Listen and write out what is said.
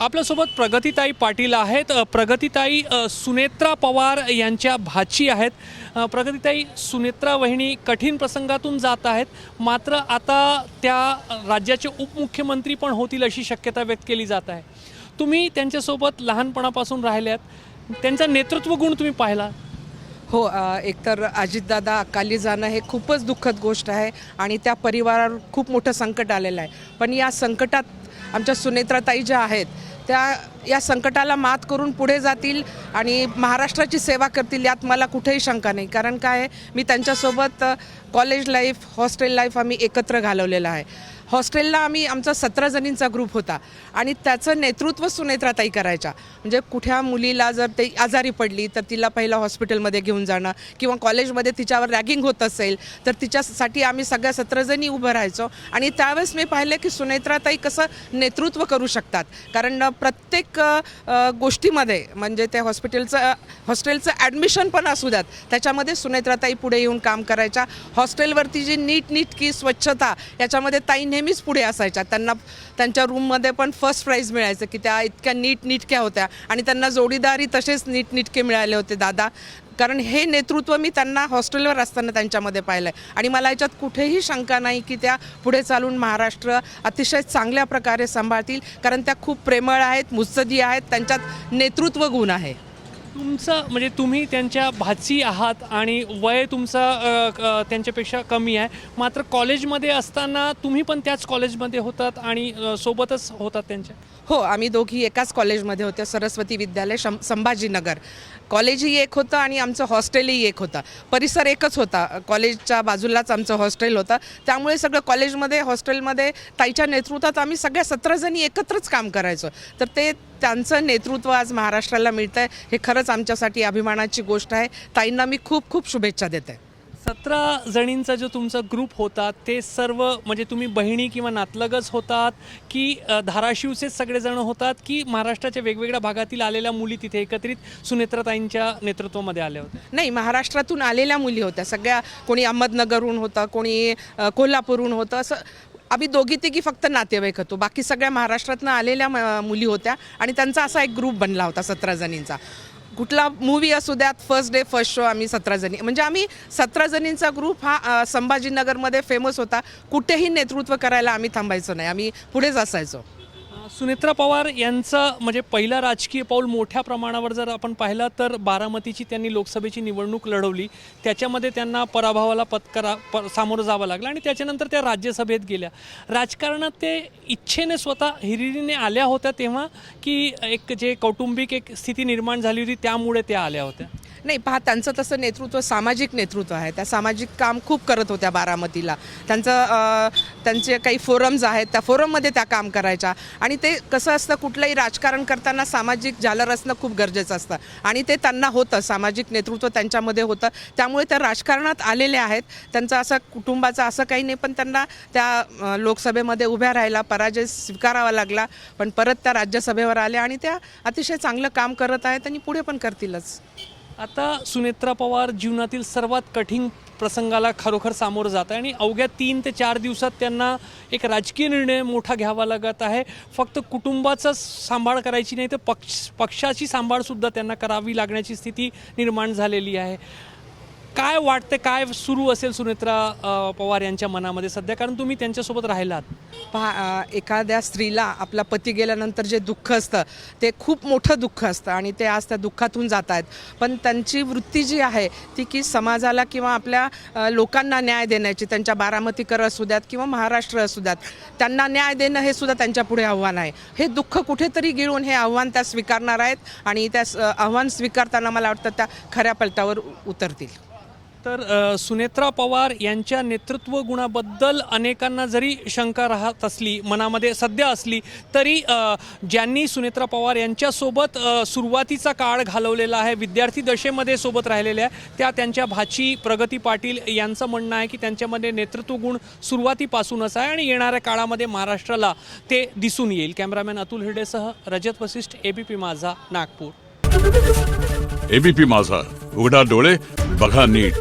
आपल्यासोबत प्रगतीताई पाटील आहेत। प्रगतीताई सुनेत्रा पवार यांच्या भाची आहेत। प्रगतीताई, सुनेत्रा वहिनी कठीण प्रसंगातून जात आहेत, मात्र आता त्या राज्याचे उपमुख्यमंत्री पण होतील अशी शक्यता व्यक्त केली जात आहे। तुम्ही त्यांच्यासोबत लहानपणापासून राहिल्यात, त्यांचा नेतृत्व गुण तुम्ही पाहिला? हो, एकतर अजितदादा अकाली जाणं हे खूपच दुःखद गोष्ट आहे आणि त्या परिवारावर खूप मोठं संकट आलेलं आहे। पण या संकटात आमच्या सुनेत्राताई ज्या आहेत त्या या संकटाला मात करून पुढे जातील आणि महाराष्ट्राची सेवा करतील, यात मला कुठेही शंका नाही। कारण काय आहे, मी त्यांच्यासोबत कॉलेज लाईफ, हॉस्टेल लाईफ आम्ही एकत्र घालवलेलं आहे। हॉस्टेलला आमचा 17 जणींचा ग्रुप होता आणि त्याचं नेतृत्व सुनेत्राताई करायच्या। म्हणजे कुठल्या मुलीला जर ते आजारी पडली तर तिला पहिला हॉस्पिटलमध्ये घेऊन जाणं, किंवा कॉलेजमध्ये तिच्यावर रॅगिंग होत असेल तर तिच्यासाठी आम्ही सगळ्या 17 जणी उभं राहायचो। आणि त्यावेळेस मी पाहिलं की सुनेत्राताई कसं नेतृत्व करू शकतात। कारण प्रत्येक गोष्टीमध्ये, म्हणजे ते हॉस्टेलचं ॲडमिशन पण असू द्यात, त्याच्यामध्ये सुनेत्राताई पुढे येऊन काम करायच्या। हॉस्टेलवरती जी नीटनेटकी स्वच्छता, याच्यामध्ये ताई नेहमीच पुढे असायच्या। त्यांच्या रूममध्ये पण फर्स्ट प्राईज मिळायचं की त्या इतक्या नीटनेटक्या होत्या आणि त्यांना जोडीदारी तसेच नीटनेटके मिळाले होते दादा। कारण हे नेतृत्व मी त्यांना हॉस्टेलवर असताना त्यांच्यामध्ये पाहिलं आहे आणि मला याच्यात कुठेही शंका नाही की त्या पुढे चालून महाराष्ट्र अतिशय चांगल्या प्रकारे सांभाळतील। कारण त्या खूप प्रेमळ आहेत, मुत्सदी आहेत, त्यांच्यात नेतृत्व गुण आहे। तुमचं म्हणजे तुम्ही त्यांच्या भाची आहात आणि वय तुमचं त्यांच्यापेक्षा कमी आहे, मात्र कॉलेजमध्ये असताना तुम्ही पण त्याच कॉलेजमध्ये होतात आणि सोबतच होतात त्यांच्या? हो, आम्ही दोघी एकाच कॉलेजमध्ये होत्या, सरस्वती विद्यालय संभाजीनगर। कॉलेजही एक होतं आणि आमचं हॉस्टेलही एक होतं, परिसर एकच होता, कॉलेजच्या बाजूलाच आमचं हॉस्टेल होतं। त्यामुळे सगळं कॉलेजमध्ये, हॉस्टेलमध्ये ताईच्या नेतृत्वात आम्ही सगळ्या 17 जणी एकत्रच काम करायचो। तर त्यांचं नेतृत्व आज महाराष्ट्राला मिळतं आहे, हे खरंच आमच्यासाठी अभिमानाची गोष्ट आहे। ताईंना मी खूप खूप शुभेच्छा देते। 17 जणींचा जो तुमचा ग्रुप होता ते सर्व म्हणजे तुम्ही बहिणी किंवा नातलगच होतात की धाराशिवचेच सगळेजण होतात की महाराष्ट्राच्या वेगवेगळ्या भागातील आलेल्या मुली तिथे एकत्रित सुनेत्राताईंच्या नेतृत्वामध्ये आल्या होत्या? नाही, महाराष्ट्रातून आलेल्या मुली होत्या सगळ्या। कोणी अहमदनगरहून होतं, कोणी कोल्हापूरहून होतं। असं आम्ही दोघी तिघी फक्त नातेवाईक होतो, बाकी सगळ्या महाराष्ट्रातनं आलेल्या मुली होत्या आणि त्यांचा असा एक ग्रुप बनला होता 17 जणींचा। कुठला मूवी असू द्यात, फर्स्ट डे फर्स्ट शो आम्ही 17 जणी, म्हणजे आम्ही 17 जणींचा ग्रुप हा संभाजीनगरमध्ये फेमस होता। कुठेही नेतृत्व करायला आम्ही थांबायचो नाही, आम्ही पुढेच असायचो। सुनेत्रा पवार यांचं म्हणजे पहिलं राजकीय पाऊल मोठ्या प्रमाणावर जर आपण पाहिलं तर बारामतीची त्यांनी लोकसभेची निवडणूक लढवली, त्याच्यामध्ये त्यांना पराभवाला सामोरं जावं लागलं आणि त्याच्यानंतर त्या राज्यसभेत गेल्या। राजकारणात ते इच्छेने स्वतः हिरिरीने आल्या होत्या तेव्हा की एक जे कौटुंबिक एक स्थिती निर्माण झाली होती त्यामुळे त्या आल्या होत्या? नाही, पहा, त्यांचं तसं नेतृत्व सामाजिक नेतृत्व आहे। त्या सामाजिक काम खूप करत होत्या बारामतीला। त्यांचे काही फोरम्स आहेत, त्या फोरममध्ये त्या काम करायच्या। आणि ते कसं असतं, कुठलंही राजकारण करताना सामाजिक जालर असणं खूप गरजेचं असतं आणि ते त्यांना होतं, सामाजिक नेतृत्व त्यांच्यामध्ये होतं। त्यामुळे त्या राजकारणात आलेल्या आहेत। त्यांचं असं कुटुंबाचं असं काही नाही, पण त्यांना त्या लोकसभेमध्ये उभ्या राहायला पराजय स्वीकारावा लागला, पण परत त्या राज्यसभेवर आल्या आणि त्या अतिशय चांगलं काम करत आहेत आणि पुढे पण करतीलच। आता सुनेत्रा पवार जीवनातील सर्वात कठीण प्रसंगाला खरोखर सामोरं जात आहे आणि अवघ्या 3 ते 4 दिवसात त्यांना एक राजकीय निर्णय मोठा घ्यावा लागत आहे। फक्त कुटुंबाचा सांभाळ करायची नाही तर पक्षाची सांभाळसुद्धा त्यांना करावी लागण्याची स्थिती निर्माण झालेली आहे। काय वाटते, काय सुरू असेल सुनेत्रा पवार यांच्या मनामध्ये सध्या, कारण तुम्ही त्यांच्यासोबत राहिलात? पहा, एखाद्या स्त्रीला आपला पती गेल्यानंतर जे दुःख असतं ते खूप मोठं दुःख असतं आणि ते आज त्या दुःखातून जात आहेत। पण त्यांची वृत्ती जी आहे ती की समाजाला किंवा आपल्या लोकांना न्याय देण्याची, त्यांच्या बारामतीकर असू द्यात किंवा महाराष्ट्र असू द्यात, त्यांना न्याय देणं हे सुद्धा त्यांच्यापुढे आव्हान आहे। हे दुःख कुठेतरी गिळून हे आव्हान त्या स्वीकारणार आहेत आणि त्या आव्हान स्वीकारताना मला वाटतं त्या खऱ्या पलटावर उतरतील। तर सुनेत्रा पवार यांच्या नेतृत्व गुणाबद्दल अनेकांना जरी शंका राहत असली, मनामध्ये सध्या असली, तरी ज्यांनी सुनेत्रा पवार यांच्यासोबत सुरुवातीचा काळ घालवलेला आहे, विद्यार्थी दशेमध्ये सोबत राहिलेल्या आहे, त्यांच्या भाची प्रगती पाटील यांचं म्हणणं आहे की त्यांच्यामध्ये नेतृत्व गुण सुरुवातीपासूनच आहे आणि येणाऱ्या काळामध्ये महाराष्ट्राला ते दिसून येईल। कॅमेरामॅन अतुल हिरडेसह रजत वसिष्ठ, एबीपी माझा, नागपूर। एबीपी माझा, उघडा डोळे बघा नीट।